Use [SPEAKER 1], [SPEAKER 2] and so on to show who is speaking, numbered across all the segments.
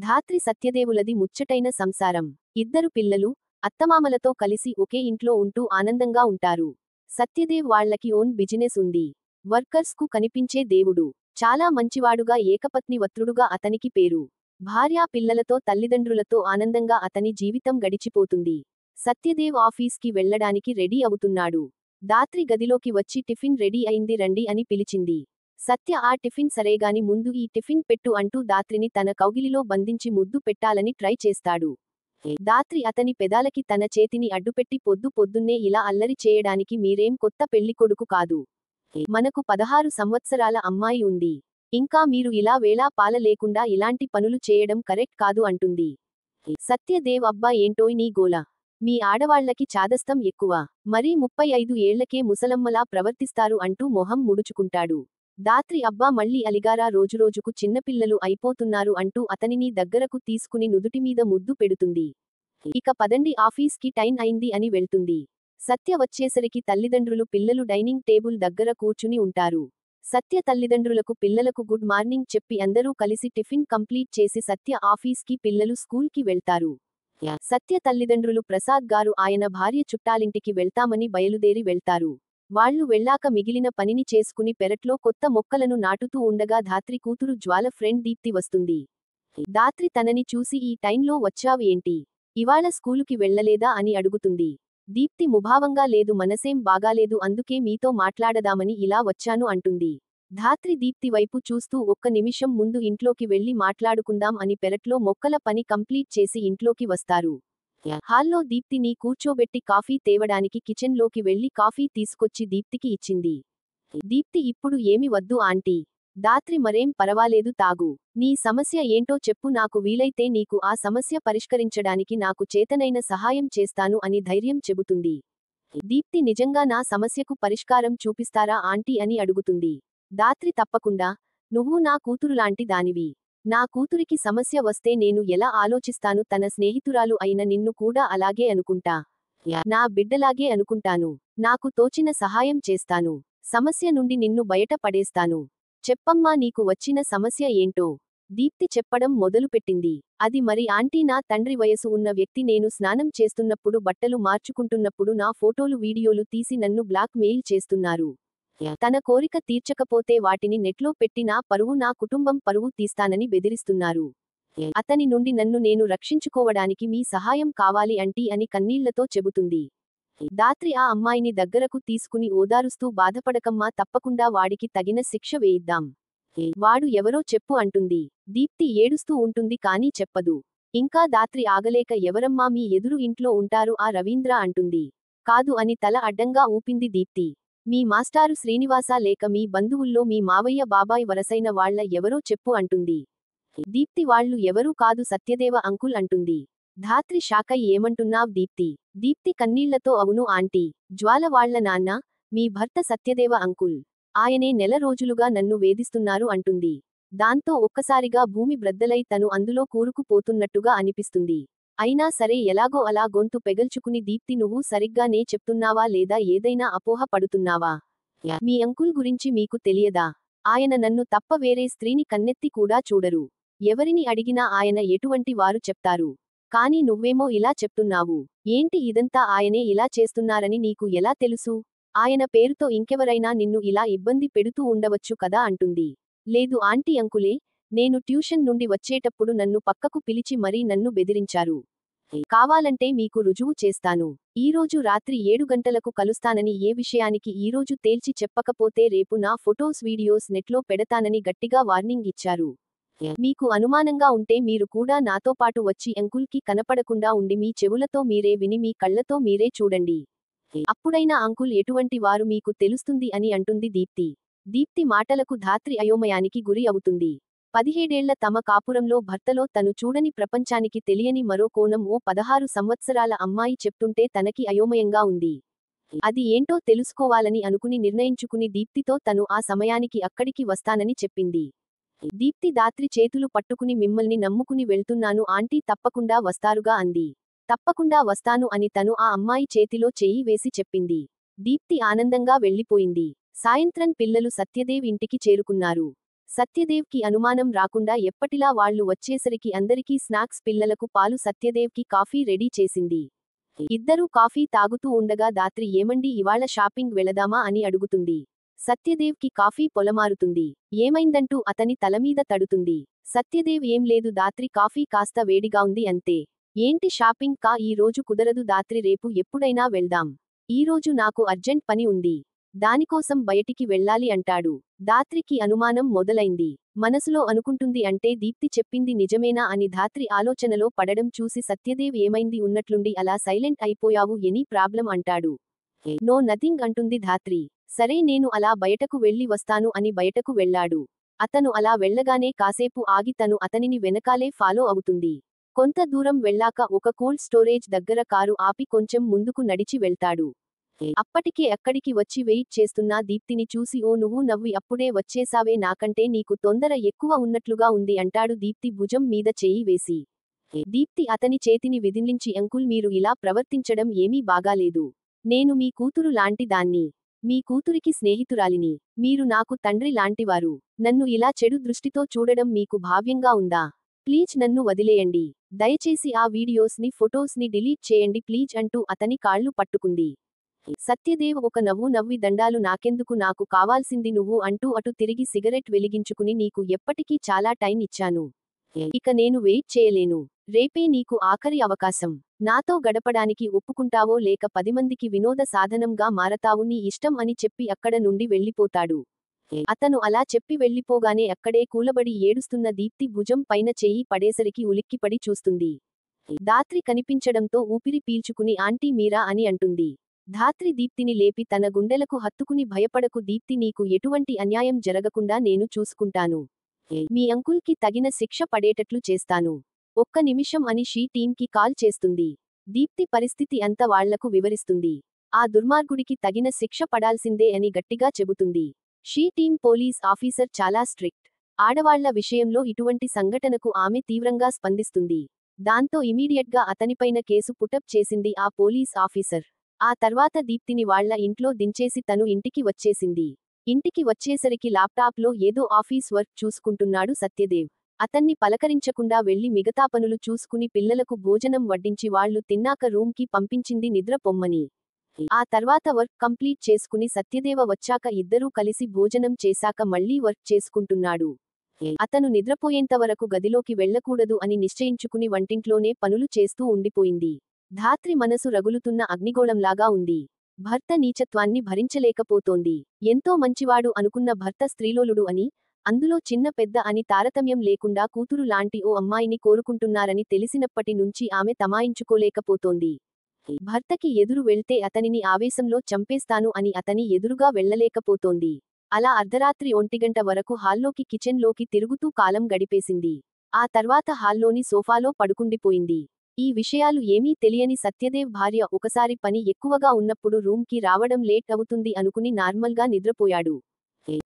[SPEAKER 1] ధాత్రి సత్యదేవులది ముచ్చటైన సంసారం. ఇద్దరు పిల్లలు, అత్తమామలతో కలిసి ఒకే ఇంట్లో ఉంటూ ఆనందంగా ఉంటారు. సత్యదేవ్ వాళ్లకి ఓన్ బిజినెస్ ఉంది. వర్కర్స్ కు కనిపించే దేవుడు. చాలా మంచివాడుగా ఏకపత్ని వత్రుడుగా అతనికి పేరు. భార్యా పిల్లలతో తల్లిదండ్రులతో ఆనందంగా అతని జీవితం గడిచిపోతుంది. సత్యదేవ్ ఆఫీస్కి వెళ్లడానికి రెడీ అవుతున్నాడు. ధాత్రి గదిలోకి వచ్చి టిఫిన్ రెడీ అయింది రండి అని పిలిచింది. సత్య ఆ టిఫిన్ సరేగాని ముందు ఈ టిఫిన్ పెట్టు అంటూ ధాత్రిని తన కౌగిలిలో బంధించి ముద్దు పెట్టాలని ట్రై చేస్తాడు. ధాత్రి అతని పెదాలకి తన చేతిని అడ్డుపెట్టి పొద్దున్నే ఇలా అల్లరి చేయడానికి మీరేం కొత్త పెళ్లికొడుకు కాదు. మనకు 16 సంవత్సరాల అమ్మాయి ఉంది. ఇంకా మీరు ఇలా వేళా పాల లేకుండా ఇలాంటి పనులు చేయడం కరెక్ట్ కాదు అంటుంది. సత్యదేవ్ అబ్బా ఏంటోయ్ నీ గోల. మీ ఆడవాళ్లకి చాదస్తం ఎక్కువ. మరీ 35 ఏళ్లకే ముసలమ్మలా ప్రవర్తిస్తారు అంటూ మొహం ముడుచుకుంటాడు. ధాత్రి అబ్బా మళ్ళీ అలిగారా రోజురోజుకు చిన్నపిల్లలు అయిపోతున్నారు అంటూ అతనిని దగ్గరకు తీసుకుని నుదుటిమీద ముద్దు పెడుతుంది. ఇక పదండి ఆఫీస్కి టైం అయింది అని వెళ్తుంది. సత్య వచ్చేసరికి తల్లిదండ్రులు పిల్లలు డైనింగ్ టేబుల్ దగ్గర కూర్చుని ఉంటారు. సత్య తల్లిదండ్రులకు పిల్లలకు గుడ్ మార్నింగ్ చెప్పి అందరూ కలిసి టిఫిన్ కంప్లీట్ చేసి సత్య ఆఫీస్కి పిల్లలు స్కూల్కి వెళ్తారు. సత్య తల్లిదండ్రులు ప్రసాద్ గారు ఆయన భార్య చుట్టాలింటికి వెళ్తామని బయలుదేరి వెళ్తారు. వాళ్లు వెళ్లాక మిగిలిన పనిని చేసుకుని పెరట్లో కొత్త మొక్కలను నాటుతూ ఉండగా ధాత్రి కూతురు జ్వాల ఫ్రెండ్ దీప్తి వస్తుంది. ధాత్రి తనని చూసి ఈ టైంలో వచ్చావు ఏంటి? ఇవాళ స్కూలుకి వెళ్లలేదా అని అడుగుతుంది. దీప్తి ముభావంగా లేదు మనసేం బాగాలేదు అందుకే మీతో మాట్లాడదామని ఇలా వచ్చాను అంటుంది. ధాత్రి దీప్తి వైపు చూస్తూ ఒక్క నిమిషం ముందు ఇంట్లోకి వెళ్లి మాట్లాడుకుందాం అని పెరట్లో మొక్కల పని కంప్లీట్ చేసి ఇంట్లోకి వస్తారు. హాల్లో దీప్తిని కూర్చోబెట్టి కాఫీ తేవడానికి కిచెన్ లోకి వెళ్లి కాఫీ తీసుకొచ్చి దీప్తికి ఇచ్చింది. దీప్తి ఇప్పుడు ఏమి వద్దు ఆంటీ. ధాత్రి మరేం పరవాలేదు తాగు. నీ సమస్య ఏంటో చెప్పు నాకు వీలైతే నీకు ఆ సమస్య పరిష్కరించడానికి నాకు చేతనైన సహాయం చేస్తాను అని ధైర్యం చెబుతుంది. దీప్తి నిజంగా నా సమస్యకు పరిష్కారం చూపిస్తారా ఆంటీ అని అడుగుతుంది. ధాత్రి తప్పకుండా. నువ్వు నా కూతురులాంటి దానివి. నా కూతురికి సమస్య వస్తే నేను ఎలా ఆలోచిస్తాను తన స్నేహితురాలు అయిన నిన్ను కూడా అలాగే అనుకుంటా. నా బిడ్డలాగే అనుకుంటాను. నాకు తోచిన సహాయం చేస్తాను. సమస్య నుండి నిన్ను బయట పడేస్తాను. చెప్పమ్మా నీకు వచ్చిన సమస్య ఏంటో? దీప్తి చెప్పడం మొదలుపెట్టింది. అది మరి ఆంటీ నా తండ్రి వయసు ఉన్న వ్యక్తి నేను స్నానం చేస్తున్నప్పుడు బట్టలు మార్చుకుంటున్నప్పుడు నా ఫోటోలు వీడియోలు తీసి నన్ను బ్లాక్ మెయిల్ చేస్తున్నారు. తన కోరిక తీర్చకపోతే వాటిని నెట్లో పెట్టి నా పరువు నా కుటుంబం పరువు తీస్తానని బెదిరిస్తున్నారు. అతని నుండి నన్ను నేను రక్షించుకోవడానికి మీ సహాయం కావాలి అంటీ అని కన్నీళ్లతో చెబుతుంది. ధాత్రి ఆ అమ్మాయిని దగ్గరకు తీసుకుని ఓదారుస్తూ బాధపడకమ్మా తప్పకుండా వాడికి తగిన శిక్ష వేయిద్దాం. వాడు ఎవరో చెప్పు అంటుంది. దీప్తి ఏడుస్తూ ఉంటుంది కానీ చెప్పదు. ఇంకా ధాత్రి ఆగలేక ఎవరమ్మా మీ ఎదురు ఇంట్లో ఉంటారు ఆ రవీంద్ర అంటుంది. కాదు అని తల అడ్డంగా ఊపింది దీప్తి. మీ మాస్టారు శ్రీనివాస లేక మీ బంధువుల్లో మీ మావయ్య బాబాయ్ వరసైన వాళ్ల ఎవరో చెప్పు అంటుంది. దీప్తి వాళ్ళు ఎవరూ కాదు సత్యదేవ అంకుల్ అంటుంది. ధాత్రి షాకై ఏమంటున్నావ్ దీప్తి? దీప్తి కన్నీళ్లతో అవును ఆంటీ. జ్వాల వాళ్ల నాన్న, మీ భర్త సత్యదేవ అంకుల్. ఆయనే నెల రోజులుగా నన్ను వేధిస్తున్నారు అంటుంది. దాంతో ఒక్కసారిగా భూమి బ్రద్దలై తను అందులో కూరుకుపోతున్నట్టుగా అనిపిస్తుంది. అయినా సరే ఎలాగో అలా గొంతు పెగల్చుకుని దీప్తి నువ్వు సరిగ్గానే చెప్తున్నావా లేదా ఏదైనా అపోహ పడుతున్నావా? మీ అంకుల్ గురించి మీకు తెలియదా? ఆయన నన్ను తప్ప వేరే స్త్రీని కన్నెత్తి కూడా చూడరు. ఎవరిని అడిగినా ఆయన ఎటువంటి వారు చెప్తారు. కానీ నువ్వేమో ఇలా చెప్తున్నావు. ఏంటి ఇదంతా ఆయనే ఇలా చేస్తున్నారని నీకు ఎలా తెలుసు? ఆయన పేరుతో ఇంకెవరైనా నిన్ను ఇలా ఇబ్బంది పెడుతూ ఉండవచ్చు కదా అంటుంది. లేదు ఆంటీ అంకులే. నేను ట్యూషన్ నుండి వచ్చేటప్పుడు నన్ను పక్కకు పిలిచి మరీ నన్ను బెదిరించారు. కావాలంటే మీకు రుజువు చేస్తాను. ఈరోజు రాత్రి 7 గంటలకు కలుస్తానని ఏ విషయానికి ఈరోజు తేల్చి చెప్పకపోతే రేపు నా ఫొటోస్ వీడియోస్ నెట్లో పెడతానని గట్టిగా వార్నింగ్ ఇచ్చారు. మీకు అనుమానంగా ఉంటే మీరు కూడా నాతో పాటు వచ్చి అంకుల్కి కనపడకుండా ఉండి మీ చెవులతో మీరే విని మీ కళ్లతో మీరే చూడండి. అప్పుడైనా అంకుల్ ఎటువంటి వారు మీకు తెలుస్తుంది అని అంటుంది దీప్తి. దీప్తి మాటలకు ధాత్రి అయోమయానికి గురి అవుతుంది. 17 ఏళ్ల తమ కాపురంలో భర్తలో తను చూడని ప్రపంచానికి తెలియని మరో కోణం ఓ 16 సంవత్సరాల అమ్మాయి చెప్తుంటే తనకి అయోమయంగా ఉంది. అది ఏంటో తెలుసుకోవాలని అనుకుని నిర్ణయించుకుని దీప్తితో తను ఆ సమయానికి అక్కడికి వస్తానని చెప్పింది. దీప్తి ధాత్రి చేతులు పట్టుకుని మిమ్మల్ని నమ్ముకుని వెళ్తున్నాను ఆంటీ తప్పకుండా వస్తారుగా అంది. తప్పకుండా వస్తాను అని తను ఆ అమ్మాయి చేతిలో చెయ్యి వేసి చెప్పింది. దీప్తి ఆనందంగా వెళ్లిపోయింది. సాయంత్రం పిల్లలు సత్యదేవ్ ఇంటికి చేరుకున్నారు. సత్యదేవ్ కి అనుమానం రాకుండా ఎప్పటిలా వాళ్ళు వచ్చేసరికి అందరికీ స్నాక్స్, పిల్లలకు పాలు, సత్యదేవ్ కి కాఫీ రెడీ చేసింది. ఇద్దరూ కాఫీ తాగుతూ ఉండగా దాత్రి ఏమండి ఇవాళ షాపింగ్ వెళదామా అని అడుగుతుంది. సత్యదేవ్ కి కాఫీ పొలమారుతుంది. ఏమైందంటూ అతని తలమీద తడుతుంది. సత్యదేవ్ ఏం లేదు దాత్రి కాఫీ కాస్త వేడిగా ఉంది అంతే. ఏంటి షాపింగ్ కా ఈ రోజు కుదరదు దాత్రి రేపు ఎప్పుడైనా వెళ్దాం. ఈరోజు నాకు అర్జెంట్ పని ఉంది. దానికోసం బయటికి వెళ్ళాలి అంటాడు. దాత్రికి అనుమానం మొదలైంది. మనసులో అనుకుంటుంది అంటే దీప్తి చెప్పింది నిజమేనా అని. ధాత్రి ఆలోచనలో పడడం చూసి సత్యదేవ్ ఏమైంది ఉన్నట్లుండి అలా సైలెంట్ అయిపోయావు ఎనీ ప్రాబ్లం అంటాడు. నో నథింగ్ అంటుంది ధాత్రి. సరే నేను అలా బయటకు వెళ్ళి వస్తాను అని బయటకు వెళ్ళాడు. అతను అలా వెళ్ళగానే కాసేపు ఆగి తను అతనిని వెనకాలే ఫాలో అవుతుంది. కొంత దూరం వెళ్ళాక ఒక కోల్డ్ స్టోరేజ్ దగ్గర కారు ఆపి కొంచెం ముందుకు నడిచి వెళ్తాడు. అప్పటికే అక్కడికి వచ్చి వెయిట్ చేస్తున్న దీప్తిని చూసి ఓ నువ్వు నవ్వి అప్పుడే వచ్చేసావే నాకంటే నీకు తొందర ఎక్కువ ఉన్నట్లుగా ఉంది అంటాడు దీప్తి భుజం మీద చెయ్యి వేసి. దీప్తి అతని చేతిని విదిలించి అంకుల్ మీరు ఇలా ప్రవర్తించడం ఏమీ బాగాలేదు. నేను మీ కూతురు లాంటి దాన్ని. మీ కూతురికి స్నేహితురాలిని. మీరు నాకు తండ్రి లాంటివారు. నన్ను ఇలా చెడు దృష్టితో చూడడం మీకు భావ్యంగా ఉందా? ప్లీజ్ నన్ను వదిలేయండి. దయచేసి ఆ వీడియోస్ ని ఫొటోస్ ని డిలీట్ చేయండి ప్లీజ్ అంటూ అతని కాళ్ళు పట్టుకుంది. సత్యదేవ్ ఒక నవ్వు నవ్వి దండాలు నాకెందుకు నాకు కావాల్సింది నువ్వు అంటూ అటు తిరిగి సిగరెట్ వెలిగించుకుని నీకు ఎప్పటికీ చాలా టైం ఇచ్చాను. ఇక నేను వెయిట్ చేయలేను. రేపే నీకు ఆఖరి అవకాశం. నాతో గడపడానికి ఒప్పుకుంటావో లేక 10 మందికి వినోద సాధనంగా మారతావు నీ ఇష్టం అని చెప్పి అక్కడ నుండి వెళ్ళిపోతాడు. అతను అలా చెప్పి వెళ్ళిపోగానే అక్కడే కూలబడి ఏడుస్తున్న దీప్తి భుజం పైన చెయ్యి పడేసరికి ఉలిక్కిపడి చూస్తుంది. ధాత్రి కనిపించడంతో ఊపిరి పీల్చుకుని ఆంటీ మీరా అని అంటుంది. ధాత్రి దీప్తిని లేపి తన గుండెలకు హత్తుకుని భయపడకు దీప్తి నీకు ఎటువంటి అన్యాయం జరగకుండా నేను చూసుకుంటాను. మీ అంకుల్కి తగిన శిక్ష పడేటట్లు చేస్తాను. ఒక్క నిమిషం అని షీ టీంకి కాల్ చేస్తుంది. దీప్తి పరిస్థితి అంతా వాళ్లకు వివరిస్తుంది. ఆ దుర్మార్గుడికి తగిన శిక్ష పడాల్సిందే అని గట్టిగా చెబుతుంది. షీ టీం పోలీస్ ఆఫీసర్ చాలా స్ట్రిక్ట్. ఆడవాళ్ల విషయంలో ఇటువంటి సంఘటనకు ఆమె తీవ్రంగా స్పందిస్తుంది. దాంతో ఇమీడియట్గా అతనిపైన కేసు పుటప్ చేసింది ఆ పోలీస్ ఆఫీసర్. ఆ తర్వాత దీప్తిని వాళ్ల ఇంట్లో దించేసి తను ఇంటికి వచ్చేసింది. ఇంటికి వచ్చేసరికి ల్యాప్టాప్లో ఏదో ఆఫీస్ వర్క్ చూసుకుంటున్నాడు సత్యదేవ్. అతన్ని పలకరించకుండా వెళ్లి మిగతా పనులు చూసుకుని పిల్లలకు భోజనం వడ్డించి వాళ్లు తిన్నాక రూమ్కి పంపించింది నిద్ర పొమ్మని. ఆ తర్వాత వర్క్ కంప్లీట్ చేసుకుని సత్యదేవ వచ్చాక ఇద్దరూ కలిసి భోజనం చేశాక మళ్లీ వర్క్ చేసుకుంటున్నాడు. అతను నిద్రపోయేంతవరకు గదిలోకి వెళ్లకూడదు అని నిశ్చయించుకుని వంటింట్లోనే పనులు చేస్తూ ఉండిపోయింది. ధాత్రి మనసు రగులుతున్న అగ్నిగోళంలాగా ఉంది. భర్త నీచత్వాన్ని భరించలేకపోతోంది. ఎంతో మంచివాడు అనుకున్న భర్త స్త్రీలోలుడు అని, అందులో చిన్న పెద్ద అని తారతమ్యం లేకుండా కూతురు లాంటి ఓ అమ్మాయిని కోరుకుంటున్నారని తెలిసినప్పటి నుంచి ఆమె తమాయించుకోలేకపోతోంది. భర్తకి ఎదురు వెళ్తే అతనిని ఆవేశంలో చంపేస్తాను అని అతని ఎదురుగా వెళ్లలేకపోతోంది. అలా అర్ధరాత్రి 1 గంట వరకు హాల్లోకి కిచెన్ లోకి తిరుగుతూ కాలం గడిపేసింది. ఆ తర్వాత హాల్లోని సోఫాలో పడుకుండిపోయింది. ఈ విషయాలు ఏమీ తెలియని సత్యదేవ్ భార్య ఒకసారి పని ఎక్కువగా ఉన్నప్పుడు రూమ్కి రావడం లేట్ అవుతుంది అనుకుని నార్మల్గా నిద్రపోయాడు.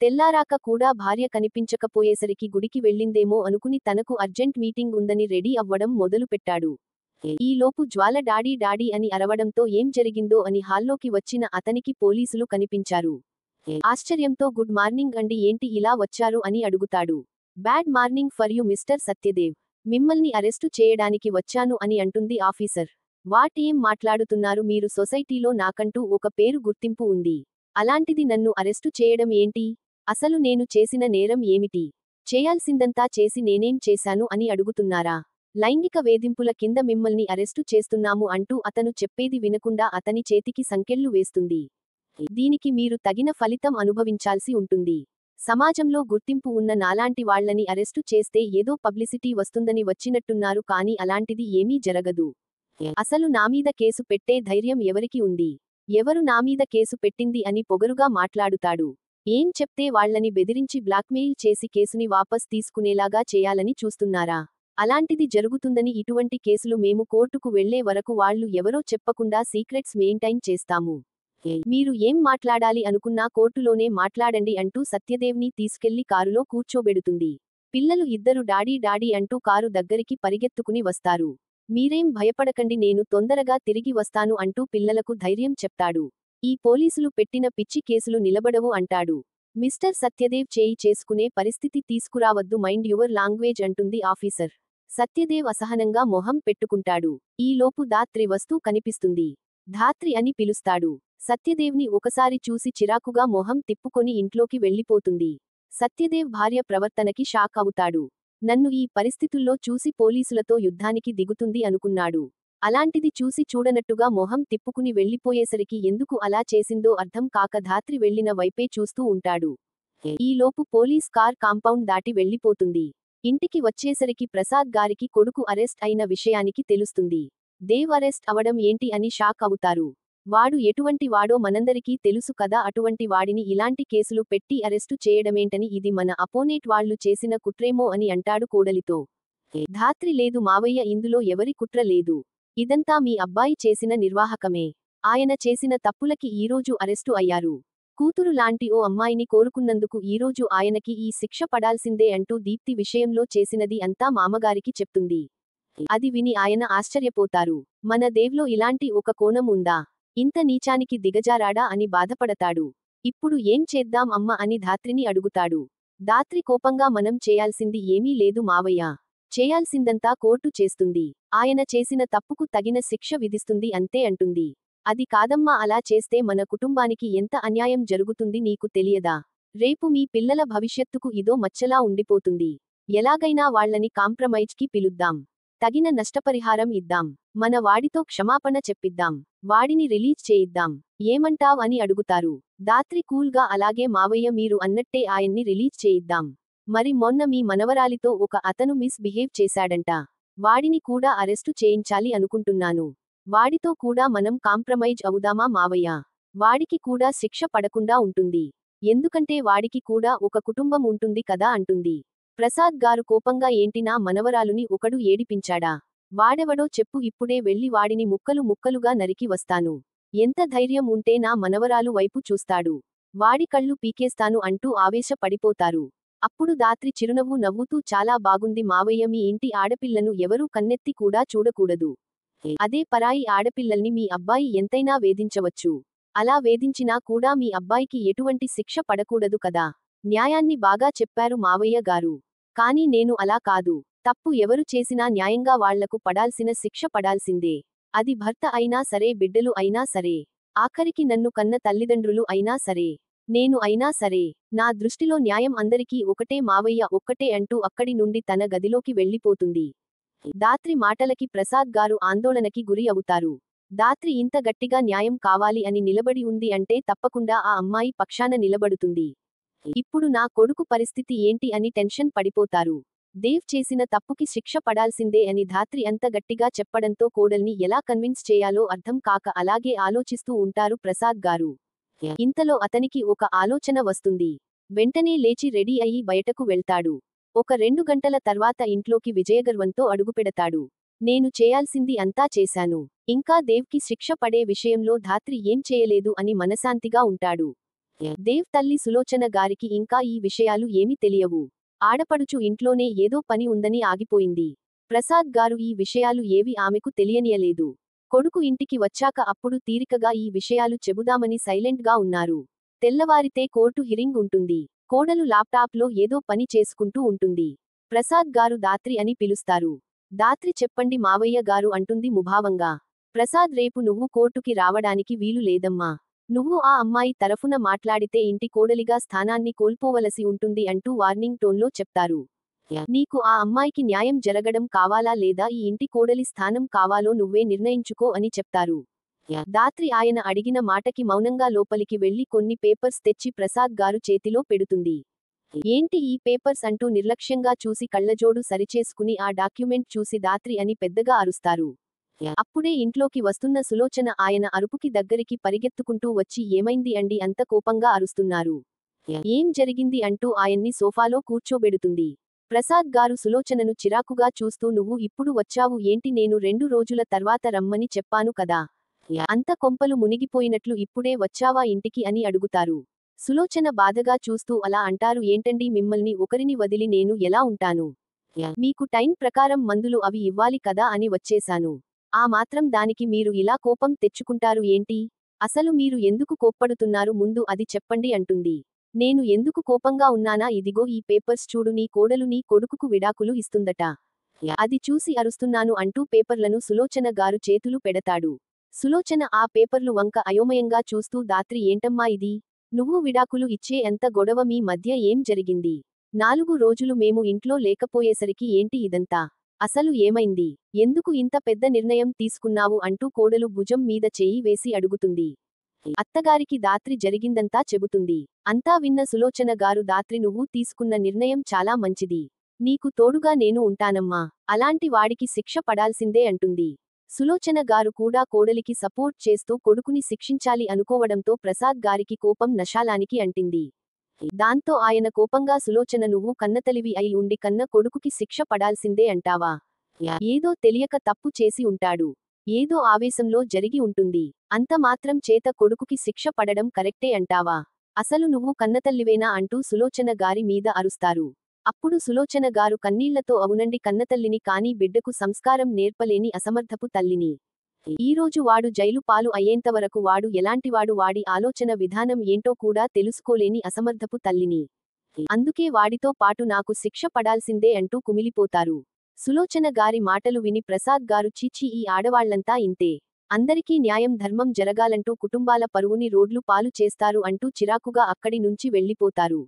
[SPEAKER 1] తెల్లారాక కూడా భార్య కనిపించకపోయేసరికి గుడికి వెళ్ళిందేమో అనుకుని తనకు అర్జెంట్ మీటింగ్ ఉందని రెడీ అవ్వడం మొదలుపెట్టాడు. ఈలోపు జ్వాల డాడీ డాడీ అని అరవడంతో ఏం జరిగిందో అని హాల్లోకి వచ్చిన అతనికి పోలీసులు కనిపించారు. ఆశ్చర్యంతో గుడ్ మార్నింగ్ అండి ఏంటి ఇలా వచ్చారు అని అడుగుతాడు. Bad morning for you mister Satyadev. మిమ్మల్ని అరెస్టు చేయడానికి వచ్చాను అని అంటుంది ఆఫీసర్. వాట్ ఏం మాట్లాడుతున్నారు మీరు సొసైటీలో నాకంటూ ఒక పేరు గుర్తింపు ఉంది. అలాంటిది నన్ను అరెస్టు చేయడం ఏంటి? అసలు నేను చేసిన నేరం ఏమిటి? చేయాల్సిందంతా చేసి నేనేం చేశాను అని అడుగుతున్నారా? లైంగిక వేధింపుల కింద మిమ్మల్ని అరెస్టు చేస్తున్నాము అంటూ అతను చెప్పేది వినకుండా అతని చేతికి సంకెళ్లు వేస్తుంది. దీనికి మీరు తగిన ఫలితం అనుభవించాల్సి ఉంటుంది. సమాజంలో గుర్తింపు ఉన్న నాలాంటి వాళ్లని అరెస్టు చేస్తే ఏదో పబ్లిసిటీ వస్తుందని వచ్చినట్టున్నారు కానీ అలాంటిది ఏమీ జరగదు. అసలు నామీద కేసు పెట్టే ధైర్యం ఎవరికి ఉంది? ఎవరు నామీద కేసు పెట్టింది అని పొగరుగా మాట్లాడుతాడు. ఏం చెప్తే వాళ్లని బెదిరించి బ్లాక్మెయిల్ చేసి కేసుని వాపస్ తీసుకునేలాగా చేయాలని చూస్తున్నారా? అలాంటిది జరుగుతుందని ఇటువంటి కేసులు మేము కోర్టుకు వెళ్లే వరకు వాళ్లు ఎవరో చెప్పకుండా సీక్రెట్స్ మెయింటైన్ చేస్తాము. మీరు ఏం మాట్లాడాలి అనుకున్నా కోర్టులోనే మాట్లాడండి అంటూ సత్యదేవ్ని తీసుకెళ్లి కారులో కూర్చోబెడుతుంది. పిల్లలు ఇద్దరు డాడీ డాడీ అంటూ కారు దగ్గరికి పరిగెత్తుకుని వస్తారు. మీరేం భయపడకండి నేను తొందరగా తిరిగి వస్తాను అంటూ పిల్లలకు ధైర్యం చెప్తాడు. ఈ పోలీసులు పెట్టిన పిచ్చి కేసులు నిలబడవు అంటాడు. మిస్టర్ సత్యదేవ్ చేయి చేసుకునే పరిస్థితి తీసుకురావద్దు, మైండ్ యువర్ లాంగ్వేజ్ అంటుంది ఆఫీసర్. సత్యదేవ్ అసహనంగా మొహం పెట్టుకుంటాడు. ఈలోపు ధాత్రి వస్తూ కనిపిస్తుంది. ధాత్రి అని పిలుస్తాడు. సత్యదేవ్ని ఒకసారి చూసి చిరాకుగా మొహం తిప్పుకొని ఇంట్లోకి వెళ్ళిపోతుంది. సత్యదేవ్ భార్య ప్రవర్తనకి షాక్ అవుతాడు. నన్ను ఈ పరిస్థితుల్లో చూసి పోలీసులతో యుద్ధానికి దిగుతుంది అనుకున్నాడు. అలాంటిది చూసి చూడనట్టుగా మొహం తిప్పుకుని వెళ్ళిపోయేసరికి ఎందుకు అలా చేసిందో అర్థం కాక ధాత్రి వెళ్లిన వైపే చూస్తూ ఉంటాడు. ఈలోపు పోలీస్ కార్ కాంపౌండ్ దాటి వెళ్ళిపోతుంది. ఇంటికి వచ్చేసరికి ప్రసాద్ గారికి కొడుకు అరెస్ట్ అయిన విషయానికి తెలుస్తుంది. దేవ్ అరెస్ట్ అవడం ఏంటి అని షాక్ అవుతారు. వాడు ఎటువంటి వాడో మనందరికీ తెలుసు కదా, అటువంటి వాడిని ఇలాంటి కేసులు పెట్టి అరెస్టు చేయడమేంటని, ఇది మన అపోనేట్ వాళ్లు చేసిన కుట్రేమో అని అంటాడు కోడలితో. ధాత్రి లేదు మావయ్య, ఇందులో ఎవరి కుట్ర లేదు. ఇదంతా మీ అబ్బాయి చేసిన నిర్వాహకమే. ఆయన చేసిన తప్పులకి ఈరోజు అరెస్టు అయ్యారు. కూతురు లాంటి ఓ అమ్మాయిని కోరుకున్నందుకు ఈరోజు ఆయనకి ఈ శిక్ష పడాల్సిందే అంటూ దీప్తి విషయంలో చేసినది అంతా మామగారికి చెప్తుంది. అది విని ఆయన ఆశ్చర్యపోతారు. మన దేవ్లో ఇలాంటి ఒక కోణం ఉందా? ఇంత నీచానికి దిగజారాడా అని బాధపడతాడు. ఇప్పుడు ఏం చేద్దాం అమ్మ అని ధాత్రిని అడుగుతాడు. ధాత్రి కోపంగా మనం చేయాల్సింది ఏమీ లేదు మావయ్య. చేయాల్సిందంతా కోర్టు చేస్తుంది. ఆయన చేసిన తప్పుకు తగిన శిక్ష విధిస్తుంది అంతే అంటుంది. అది కాదమ్మా, అలా చేస్తే మన కుటుంబానికి ఎంత అన్యాయం జరుగుతుంది నీకు తెలియదా? రేపు మీ పిల్లల భవిష్యత్తుకు ఇదో మచ్చలా ఉండిపోతుంది. ఎలాగైనా వాళ్లని కాంప్రమైజ్కి పిలుద్దాం. తగిన నష్టపరిహారం ఇద్దాం. మన వాడితో క్షమాపణ చెప్పిద్దాం. వాడిని రిలీజ్ చేయిద్దాం. ఏమంటావ్ అని అడుగుతారు. ధాత్రి కూల్గా అలాగే మావయ్య, మీరు అన్నట్టే ఆయన్ని రిలీజ్ చేయిద్దాం. మరి మొన్న మీ మనవరాలితో ఒక అతను మిస్ బిహేవ్ చేశాడంట. వాడిని కూడా అరెస్టు చేయించాలి అనుకుంటున్నాను. వాడితో కూడా మనం కాంప్రమైజ్ అవుదామా మావయ్య? వాడికి కూడా శిక్ష పడకుండా ఉంటుంది. ఎందుకంటే వాడికి కూడా ఒక కుటుంబం ఉంటుంది కదా అంటుంది. ప్రసాద్ గారు కోపంగా, ఏంటి నా మనవరాలుని ఒకడు ఏడిపించాడా? వాడెవడో చెప్పు, ఇప్పుడే వెళ్లి వాడిని ముక్కలు ముక్కలుగా నరికి వస్తాను. ఎంత ధైర్యం ఉంటే నా మనవరాలు వైపు చూస్తాడు? వాడి కళ్ళు పీకేస్తాను అంటూ ఆవేశ పడిపోతారు. అప్పుడు ధాత్రి చిరునవ్వు నవ్వుతూ, చాలా బాగుంది మావయ్య, మీ ఇంటి ఆడపిల్లను ఎవరూ కన్నెత్తి కూడా చూడకూడదు. అదే పరాయి ఆడపిల్లల్ని మీ అబ్బాయి ఎంతైనా వేధించవచ్చు. అలా వేధించినా కూడా మీ అబ్బాయికి ఎటువంటి శిక్ష పడకూడదు కదా. న్యాయాన్ని బాగా చెప్పారు మావయ్య గారు. కానీ నేను అలా కాదు. తప్పు ఎవరు చేసినా న్యాయంగా వాళ్లకు పడాల్సిన శిక్ష పడాల్సిందే. అది భర్త అయినా సరే, బిడ్డలు అయినా సరే, ఆఖరికి నన్ను కన్న తల్లిదండ్రులు అయినా సరే, నేను అయినా సరే. నా దృష్టిలో న్యాయం అందరికీ ఒకటే మావయ్య, ఒక్కటే అంటూ అక్కడి నుండి తన గదిలోకి వెళ్ళిపోతుంది. ధాత్రి మాటలకి ప్రసాద్ గారు ఆందోళనకి గురి అవుతారు. ధాత్రి ఇంత గట్టిగా న్యాయం కావాలి అని నిలబడి ఉంది అంటే తప్పకుండా ఆ అమ్మాయి పక్షాన నిలబడుతుంది. ఇప్పుడు నా కొడుకు పరిస్థితి ఏంటి అని టెన్షన్ పడిపోతారు. దేవ్ చేసిన తప్పుకి శిక్ష పడాల్సిందే అని ధాత్రి అంత గట్టిగా చెప్పడంతో కోడల్ని ఎలా కన్విన్స్ చేయాలో అర్థం కాక అలాగే ఆలోచిస్తూ ఉంటారు ప్రసాద్ గారు. ఇంతలో అతనికి ఒక ఆలోచన వస్తుంది. వెంటనే లేచి రెడీ అయ్యి బయటకు వెళ్తాడు. ఒక 2 గంటల తర్వాత ఇంట్లోకి విజయగర్వంతో అడుగుపెడతాడు. నేను చేయాల్సింది అంతా చేశాను. ఇంకా దేవ్కి శిక్ష పడే విషయంలో ధాత్రి ఏం చేయలేదు అని మనశాంతిగా ఉంటాడు. దేవ్ తల్లి సులోచన గారికి ఇంకా ఈ విషయాలు ఏమీ తెలియవు. ఆడపడుచు ఇంట్లోనే ఏదో పని ఉందని ఆగిపోయింది. ప్రసాద్ గారు ఈ విషయాలు ఏవి ఆమెకు తెలియనియలేదు. కొడుకు ఇంటికి వచ్చాక అప్పుడు తీరికగా ఈ విషయాలు చెబుదామని సైలెంట్గా ఉన్నారు. తెల్లవారితే కోర్టు హిరింగ్ ఉంటుంది. కోడలు ల్యాప్టాప్లో ఏదో పని చేసుకుంటూ ఉంటుంది. ప్రసాద్ గారు ధాత్రి అని పిలుస్తారు. ధాత్రి చెప్పండి మావయ్య గారు అంటుంది ముభావంగా. ప్రసాద్, రేపు నువ్వు కోర్టుకి రావడానికి వీలు లేదమ్మా. నువ్వు ఆ అమ్మాయి తరఫున మాట్లాడితే ఇంటి కోడలిగా స్థానాన్ని కోల్పోవలసి ఉంటుంది అంటూ వార్నింగ్ టోన్లో చెప్తారు. నీకు ఆ అమ్మాయికి న్యాయం జరగడం కావాలా లేదా ఈ ఇంటి కోడలి స్థానం కావాలో నువ్వే నిర్ణయించుకో అని చెప్తారు. ధాత్రి ఆయన అడిగిన మాటకి మౌనంగా లోపలికి వెళ్లి కొన్ని పేపర్స్ తెచ్చి ప్రసాద్ గారు చేతిలో పెడుతుంది. ఏంటి ఈ పేపర్స్ అంటూ నిర్లక్ష్యంగా చూసి కళ్లజోడు సరిచేసుకుని ఆ డాక్యుమెంట్ చూసి ధాత్రి అని పెద్దగా అరుస్తారు. అప్పుడే ఇంట్లోకి వస్తున్న సులోచన ఆయన అరుపుకి దగ్గరికి పరిగెత్తుకుంటూ వచ్చి, ఏమైంది అండి అంత కోపంగా అరుస్తున్నారు? ఏం జరిగింది అంటూ ఆయన్ని సోఫాలో కూర్చోబెడుతుంది. ప్రసాద్ గారు సులోచనను చిరాకుగా చూస్తూ, నువ్వు ఇప్పుడు వచ్చావు ఏంటి? నేను 2 రోజుల తర్వాత రమ్మని చెప్పాను కదా. అంత కొంపలు మునిగిపోయినట్లు ఇప్పుడే వచ్చావా ఇంటికి అని అడుగుతారు. సులోచన బాధగా చూస్తూ, అలా అంటారు ఏంటండి, మిమ్మల్ని ఒకరిని వదిలి నేను ఎలా ఉంటాను? మీకు టైం ప్రకారం మందులు అవి ఇవ్వాలి కదా అని వచ్చేశాను. ఆ మాత్రం దానికి మీరు ఇలా కోపం తెచ్చుకుంటారు ఏంటి? అసలు మీరు ఎందుకు కోప్పడుతున్నారు ముందు అది చెప్పండి అంటుంది. నేను ఎందుకు కోపంగా ఉన్నానా? ఇదిగో ఈ పేపర్స్ చూడు, నీ కోడలు నీ కొడుకుకు విడాకులు ఇస్తుందట. అది చూసి అరుస్తున్నాను అంటూ పేపర్లను సులోచన గారు చేతులు పెడతాడు. సులోచన ఆ పేపర్లు వంక అయోమయంగా చూస్తూ దాత్రి, ఏంటమ్మా ఇది? నువ్వు విడాకులు ఇచ్చే ఎంత గొడవ మీ మధ్య? ఏం జరిగింది? 4 రోజులు మేము ఇంట్లో లేకపోయేసరికి ఏంటి ఇదంతా? అసలు ఏమైంది? ఎందుకు ఇంత పెద్ద నిర్ణయం తీసుకున్నావు అంటూ కోడలు భుజం మీద చెయ్యి వేసి అడుగుతుంది. అత్తగారికి దాత్రి జరిగిందంతా చెబుతుంది. అంతా విన్న సులోచన గారు, దాత్రి, నువ్వు తీసుకున్న నిర్ణయం చాలా మంచిది. నీకు తోడుగా నేను ఉంటానమ్మా. అలాంటి వాడికి శిక్ష పడాల్సిందే అంటుంది. సులోచన గారు కూడా కోడలికి సపోర్ట్ చేస్తూ కొడుకుని శిక్షించాలి అనుకోవడంతో ప్రసాద్ గారికి కోపం నశాలానికి అంటింది. దాంతో ఆయన కోపంగా, సులోచన, నువ్వు కన్నతలివి అయి ఉండి కన్న కొడుకుకి శిక్ష పడాల్సిందే అంటావా? ఏదో తెలియక తప్పు చేసి ఉంటాడు. ఏదో ఆవేశంలో జరిగి ఉంటుంది. అంత మాత్రం చేత కొడుకుకి శిక్ష పడడం కరెక్టే అంటావా? అసలు నువ్వు కన్నతల్లివేనా అంటూ సులోచన గారి మీద అరుస్తారు. అప్పుడు సులోచన గారు కన్నీళ్లతో, అవునండి, కన్నతల్లిని, కానీ బిడ్డకు సంస్కారం నేర్పలేని అసమర్థపు తల్లిని. ఈరోజు వాడు జైలు పాలు అయ్యేంతవరకు వాడు ఎలాంటివాడు, వాడి ఆలోచన విధానం ఏంటో కూడా తెలుసుకోలేని అసమర్థపు తల్లిని. అందుకే వాడితో పాటు నాకు శిక్ష పడాల్సిందే అంటూ కుమిలిపోతారు. సులోచన గారి మాటలు విని ప్రసాద్ గారు, చీచి, ఈ ఆడవాళ్లంతా ఇంతే. అందరికీ న్యాయం ధర్మం జరగాలంటూ కుటుంబాల పరువుని రోడ్లు పాలు చేస్తారు అంటూ చిరాకుగా అక్కడి నుంచి వెళ్లిపోతారు.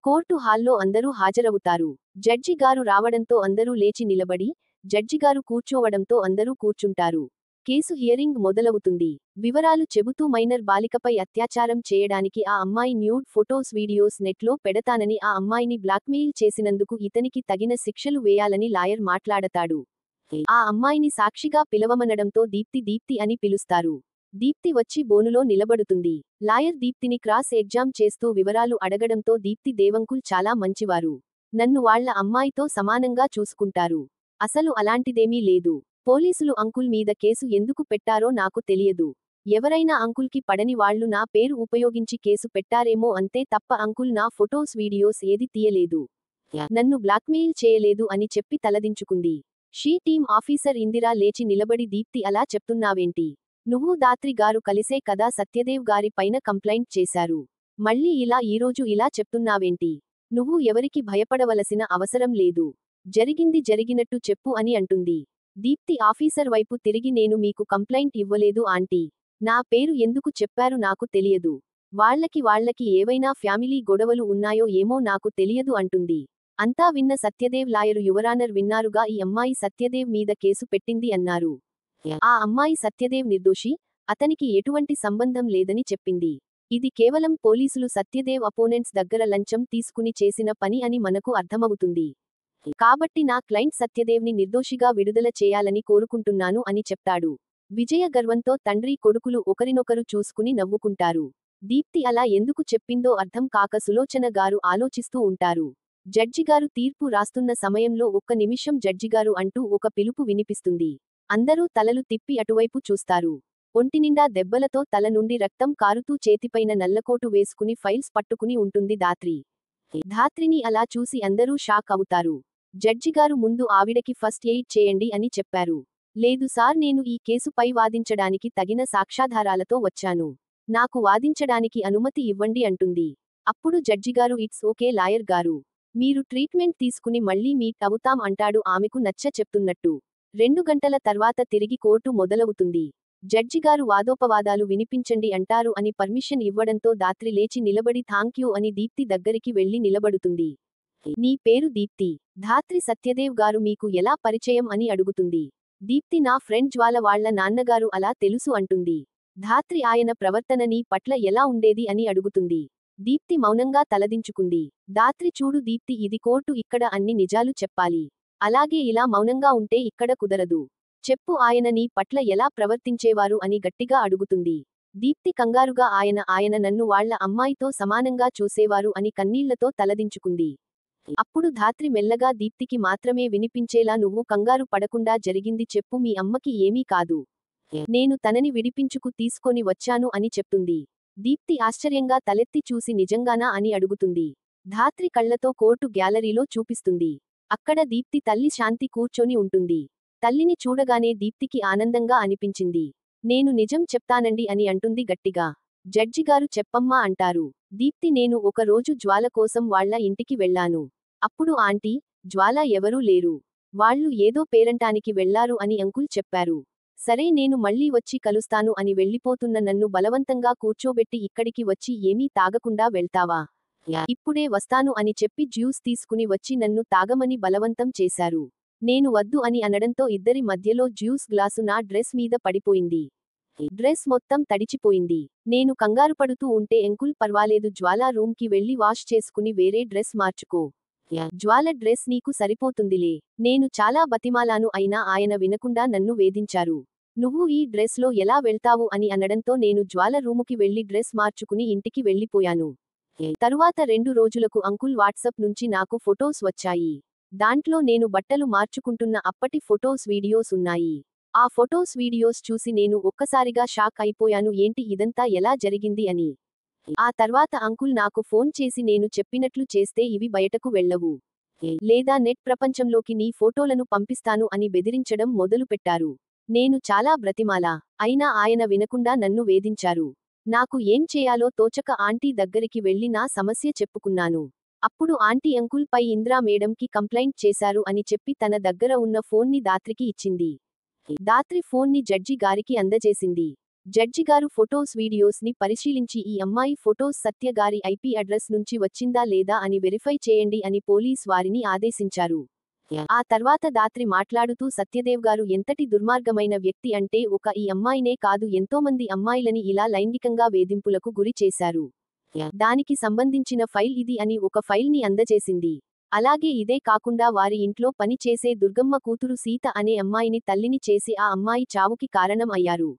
[SPEAKER 1] కోర్టు హాల్లో అందరూ హాజరవుతారు. జడ్జి గారు రావడంతో అందరూ లేచి నిలబడి, జడ్జిగారు కూర్చోవడంతో అందరూ కూర్చుంటారు. కేసు హియరింగ్ మొదలవుతుంది. వివరాలు చెబుతూ, మైనర్ బాలికపై అత్యాచారం చేయడానికి ఆ అమ్మాయి న్యూడ్ ఫొటోస్ వీడియోస్ నెట్లో పెడతానని ఆ అమ్మాయిని బ్లాక్మెయిల్ చేసినందుకు ఇతనికి తగిన శిక్షలు వేయాలని లాయర్ మాట్లాడతాడు. ఆ అమ్మాయిని సాక్షిగా పిలవమనడంతో దీప్తి అని పిలుస్తారు. దీప్తి వచ్చి బోనులో నిలబడుతుంది. లాయర్ దీప్తిని క్రాస్ ఎగ్జామ్ చేస్తూ వివరాలు అడగడంతో దీప్తి, దేవంకుల్ చాలా మంచివారు. నన్ను వాళ్ళ అమ్మాయితో సమానంగా చూసుకుంటారు. అసలు అలాంటిదేమీ లేదు. పోలీసులు అంకుల్ మీద కేసు ఎందుకు పెట్టారో నాకు తెలియదు. ఎవరైనా అంకుల్కి పడని వాళ్లు నా పేరు ఉపయోగించి కేసు పెట్టారేమో, అంతే తప్ప అంకుల్ నా ఫొటోస్ వీడియోస్ ఏది తీయలేదు. నన్ను బ్లాక్మెయిల్ చేయలేదు అని చెప్పి తలదించుకుంది. షీ టీమ్ ఆఫీసర్ ఇందిరా లేచి నిలబడి, దీప్తి, అలా చెప్తున్నావేంటి? నువ్వు దాత్రి గారు కలిసే కదా సత్యదేవ్ గారి పైన కంప్లైంట్ చేశారు. మళ్ళీ ఈరోజు ఇలా చెప్తున్నావేంటి? నువ్వు ఎవరికి భయపడవలసిన అవసరం లేదు. జరిగింది జరిగినట్టు చెప్పు అని అంటుంది. దీప్తి ఆఫీసర్ వైపు తిరిగి, నేను మీకు కంప్లైంట్ ఇవ్వలేదు ఆంటీ. నా పేరు ఎందుకు చెప్పారు నాకు తెలియదు. వాళ్ళకి ఏవైనా ఫ్యామిలీ గొడవలు ఉన్నాయో ఏమో నాకు తెలియదు అంటుంది. అంతా విన్న సత్యదేవ్ లాయరు, యువరానర్, విన్నారుగా, ఈ అమ్మాయి సత్యదేవ్ మీద కేసు పెట్టింది అన్నారు. ఆ అమ్మాయి సత్యదేవ్ నిర్దోషి, అతనికి ఎటువంటి సంబంధం లేదని చెప్పింది. ఇది కేవలం పోలీసులు సత్యదేవ్ అపోనెంట్స్ దగ్గర లంచం తీసుకుని చేసిన పని అని మనకు అర్థమవుతుంది. కాబట్టి నా క్లయింట్ సత్యదేవ్ని నిర్దోషిగా విడుదల చేయాలని కోరుకుంటున్నాను అని చెప్తాడు. విజయ గర్వంతో తండ్రి కొడుకులు ఒకరినొకరు చూసుకుని నవ్వుకుంటారు. దీప్తి అలా ఎందుకు చెప్పిందో అర్థం కాక సులోచన గారు ఆలోచిస్తూ ఉంటారు. జడ్జిగారు తీర్పు రాస్తున్న సమయంలో, ఒక్క నిమిషం జడ్జిగారు అంటూ ఒక పిలుపు వినిపిస్తుంది. అందరూ తలలు తిప్పి అటువైపు చూస్తారు. ఒంటినిండా దెబ్బలతో తల నుండి రక్తం కారుతూ చేతిపైన నల్లకోటు వేసుకుని ఫైల్స్ పట్టుకుని ఉంటుంది దాత్రి. ధాత్రిని అలా చూసి అందరూ షాక్ అవుతారు. జడ్జిగారు, ముందు ఆవిడకి ఫస్ట్ ఎయిడ్ చేయండి అని చెప్పారు. లేదు సార్, నేను ఈ కేసుపై వాదించడానికి తగిన సాక్ష్యాధారాలతో వచ్చాను. నాకు వాదించడానికి అనుమతి ఇవ్వండి అంటుంది. అప్పుడు జడ్జిగారు, ఇట్స్ ఓకే లాయర్ గారు. మీరు ట్రీట్మెంట్ తీసుకుని మళ్ళీ మీట్ అవుతాం అంటాడు ఆమెకు నచ్చ చెప్తున్నట్టు. 2 గంటల తర్వాత తిరిగి కోర్టు మొదలవుతుంది. జడ్జిగారు వాదోపవాదాలు వినిపించండి అంటారు అని పర్మిషన్ ఇవ్వడంతో దాత్రి లేచి నిలబడి, థాంక్యూ అని దీప్తి దగ్గరికి వెళ్లి నిలబడుతుంది. నీ పేరు దీప్తి. ధాత్రి, సత్యదేవ్ గారు మీకు ఎలా పరిచయం అని అడుగుతుంది. దీప్తి, నా ఫ్రెండ్ జ్వాల వాళ్ళ నాన్నగారు, అలా తెలుసు అంటుంది. ధాత్రి, ఆయన ప్రవర్తన నీ పట్ల ఎలా ఉండేది అని అడుగుతుంది. దీప్తి మౌనంగా తలదించుకుంది. దాత్రి, చూడు దీప్తి, ఇది కోర్టు, ఇక్కడ అన్ని నిజాలు చెప్పాలి. అలాగే ఇలా మౌనంగా ఉంటే ఇక్కడ కుదరదు. చెప్పు, ఆయన నీ పట్ల ఎలా ప్రవర్తించేవారు అని గట్టిగా అడుగుతుంది. దీప్తి కంగారుగా, ఆయన నన్ను వాళ్ళ అమ్మాయితో సమానంగా చూసేవారు అని కన్నీళ్లతో తలదించుకుంది. అప్పుడు ధాత్రి మెల్లగా దీప్తికి మాత్రమే వినిపించేలా, నువ్వు కంగారు పడకుండా జరిగింది చెప్పు, మీ అమ్మకి ఏమీ కాదు. నేను తనని విడిపించుకు తీసుకొని వచ్చాను అని చెప్తుంది. దీప్తి ఆశ్చర్యంగా తలెత్తి చూసి, నిజంగానా అని అడుగుతుంది. ధాత్రి కళ్లతో కోర్టు గ్యాలరీలో చూపిస్తుంది. అక్కడ దీప్తి తల్లి శాంతి కూర్చొని ఉంటుంది. తల్లిని చూడగానే దీప్తికి ఆనందంగా అనిపించింది. నేను నిజం చెప్తానండి అని అంటుంది గట్టిగా. జడ్జిగారు చెప్పమ్మా అంటారు. దీప్తి నేను ఒక రోజు జ్వాల కోసం వాళ్ళ ఇంటికి వెళ్ళాను. అప్పుడు ఆంటీ, జ్వాల ఎవరూ లేరు. వాళ్ళు ఏదో పేరంటానికి వెళ్లారు అని అంకుల్ చెప్పారు. సరే నేను మళ్ళీ వచ్చి కలుస్తాను అని వెళ్ళిపోతున్న నన్ను బలవంతంగా కూర్చోబెట్టి ఇక్కడికి వచ్చి ఏమీ తాగకుండా వెళ్తావా? ఇప్పుడే వస్తాను అని చెప్పి జ్యూస్ తీసుకుని వచ్చి నన్ను తాగమని బలవంతం చేశారు. నేను వద్దు అని అనడంతో ఇద్దరి మధ్యలో జ్యూస్ గ్లాసు నా డ్రెస్ మీద పడిపోయింది. డ్రెస్ మొత్తం తడిచిపోయింది. నేను కంగారుపడుతూ ఉంటే అంకుల్ పర్వాలేదు జ్వాల రూమ్ కి వెళ్లి వాష్ చేసుకుని వేరే డ్రెస్ మార్చుకో. జ్వాల డ్రెస్ నీకు సరిపోతుందిలే. నేను చాలా బతిమాలాను అయినా ఆయన వినకుండా నన్ను వేధించారు. నువ్వు ఈ డ్రెస్ లో ఎలా వెళ్తావు అని అనడంతో నేను జ్వాల రూముకి వెళ్లి డ్రెస్ మార్చుకుని ఇంటికి వెళ్లిపోయాను. తరువాత 2 రోజులకు అంకుల్ వాట్సాప్ నుంచి నాకు ఫొటోస్ వచ్చాయి. దాంట్లో నేను బట్టలు మార్చుకుంటున్న అప్పటి ఫొటోస్ వీడియోస్ ఉన్నాయి. ఆ ఫొటోస్ వీడియోస్ చూసి నేను ఒక్కసారిగా షాక్ అయిపోయాను ఏంటి ఇదంతా ఎలా జరిగింది అని. ఆ తర్వాత అంకుల్ నాకు ఫోన్ చేసి నేను చెప్పినట్లు చేస్తే ఇవి బయటకు వెళ్ళవు. లేదా నెట్ ప్రపంచంలోకి నీ ఫోటోలను పంపిస్తాను అని బెదిరించడం మొదలుపెట్టారు. నేను చాలా బ్రతిమాలా. అయినా ఆయన వినకుండా నన్ను వేధించారు. నాకు ఏం చేయాలో తోచక ఆంటీ దగ్గరికి వెళ్లి నా సమస్య చెప్పుకున్నాను. అప్పుడు ఆంటీ అంకుల్ పై ఇంద్రా మేడంకి కంప్లైంట్ చేశారు అని చెప్పి తన దగ్గర ఉన్న ఫోన్ని దాత్రికి ఇచ్చింది. దాత్రి ఫోన్ని జడ్జి గారికి అందజేసింది. జడ్జిగారు ఫొటోస్ వీడియోస్ ని పరిశీలించి ఈ అమ్మాయి ఫొటోస్ సత్య గారి ఐపీ అడ్రస్ నుంచి వచ్చిందా లేదా అని వెరిఫై చేయండి అని పోలీస్ వారిని ఆదేశించారు. ఆ తర్వాత దాత్రి మాట్లాడుతూ సత్యదేవ్ గారు ఎంతటి దుర్మార్గమైన వ్యక్తి అంటే ఈ అమ్మాయినే కాదు ఎంతోమంది అమ్మాయిలని ఇలా లైంగికంగా వేధింపులకు గురి చేశారు. దానికి సంబంధించిన ఫైల్ ఇది అని ఒక ఫైల్ ని అందజేసింది. అలాగే ఇదే కాకుండా వారి ఇంట్లో పని చేసే దుర్గమ్మ కూతురు సీత అనే అమ్మాయిని తల్లిని చేసి ఆ అమ్మాయి చావుకి కారణం అయ్యారు.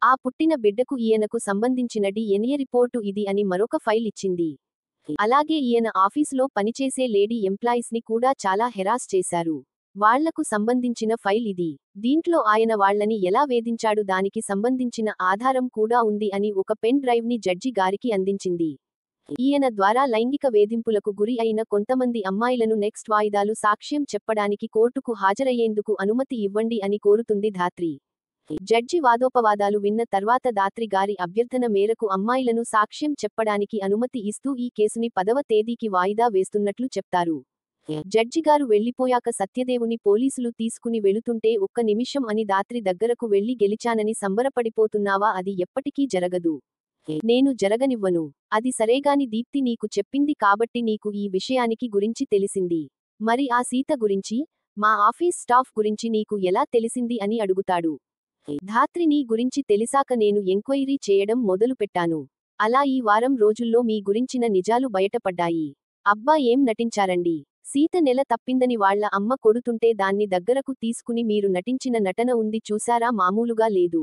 [SPEAKER 1] ఆ పుట్టిన బిడ్డకు ఈయనకు సంబంధించిన DNA రిపోర్టు ఇది అని మరొక ఫైల్ ఇచ్చింది. అలాగే ఈయన ఆఫీసులో పనిచేసే లేడీ ఎంప్లాయీస్ ని కూడా చాలా హెరాస్ చేశారు. వాళ్లకు సంబంధించిన ఫైల్ ఇది. దీంట్లో ఆయన వాళ్లని ఎలా వేధించాడు దానికి సంబంధించిన ఆధారం కూడా ఉంది అని ఒక పెన్ డ్రైవ్ ని జడ్జి గారికి అందించింది. ఈయన ద్వారా లైంగిక వేధింపులకు గురి అయిన కొంతమంది అమ్మాయిలను నెక్స్ట్ వాయిదాలు సాక్ష్యం చెప్పడానికి కోర్టుకు హాజరయ్యేందుకు అనుమతి ఇవ్వండి అని కోరుతుంది ధాత్రి. జడ్జి వాదోపవాదాలు విన్న తర్వాత దాత్రి గారి అభ్యర్థన మేరకు అమ్మాయిలను సాక్ష్యం చెప్పడానికి అనుమతి ఇస్తూ ఈ కేసుని 10వ తేదీకి వాయిదా వేస్తున్నట్లు చెప్తారు. జడ్జిగారు వెళ్లిపోయాక సత్యదేవుని పోలీసులు తీసుకుని వెళుతుంటే ఒక్క నిమిషం అని దాత్రి దగ్గరకు వెళ్లి గెలిచానని సంబరపడిపోతున్నావా అది ఎప్పటికీ జరగదు. నేను జరగనివ్వను. అది సరేగాని దీప్తి నీకు చెప్పింది కాబట్టి నీకు ఈ విషయానికి గురించి తెలిసింది. మరి ఆ సీత గురించి, మా ఆఫీస్ స్టాఫ్ గురించి నీకు ఎలా తెలిసింది అని అడుగుతాడు. ధాత్రి నీ గురించి తెలిసాక నేను ఎంక్వైరీ చేయడం మొదలుపెట్టాను. అలా ఈ వారం రోజుల్లో మీ గురించిన నిజాలు బయటపడ్డాయి. అబ్బా ఏం నటించారండి. సీత నెల తప్పిందని వాళ్ళ అమ్మ కొడుతుంటే దాన్ని దగ్గరకు తీసుకుని మీరు నటించిన నటన ఉంది చూశారా మామూలుగా లేదు.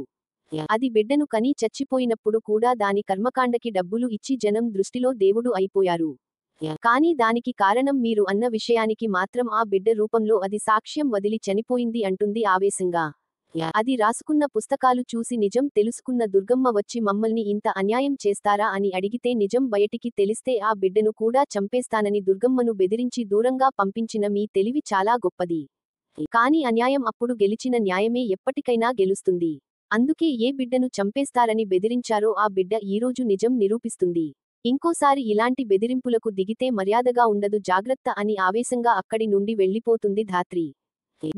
[SPEAKER 1] అది బిడ్డను కని చచ్చిపోయినప్పుడు కూడా దాని కర్మకాండకి డబ్బులు ఇచ్చి జనం దృష్టిలో దేవుడు అయిపోయారు. కానీ దానికి కారణం మీరు అన్న విషయానికి మాత్రం ఆ బిడ్డ రూపంలో అది సాక్ష్యం వదిలి చనిపోయింది అంటుంది ఆవేశంగా. అది రాసుకున్న పుస్తకాలు చూసి నిజం తెలుసుకున్న దుర్గమ్మ వచ్చి మమ్మల్ని ఇంత అన్యాయం చేస్తారా అని అడిగితే నిజం బయటికి తెలిస్తే ఆ బిడ్డను కూడా చంపేస్తానని దుర్గమ్మను బెదిరించి దూరంగా పంపించిన మీ తెలివి చాలా గొప్పది. కానీ అన్యాయం అప్పుడు గెలిచిన న్యాయమే ఎప్పటికైనా గెలుస్తుంది. అందుకే ఏ బిడ్డను చంపేస్తారని బెదిరించారో ఆ బిడ్డ ఈరోజు నిజం నిరూపిస్తుంది. ఇంకోసారి ఇలాంటి బెదిరింపులకు దిగితే మర్యాదగా ఉండదు జాగ్రత్త అని ఆవేశంగా అక్కడి నుండి వెళ్లిపోతుంది ధాత్రి.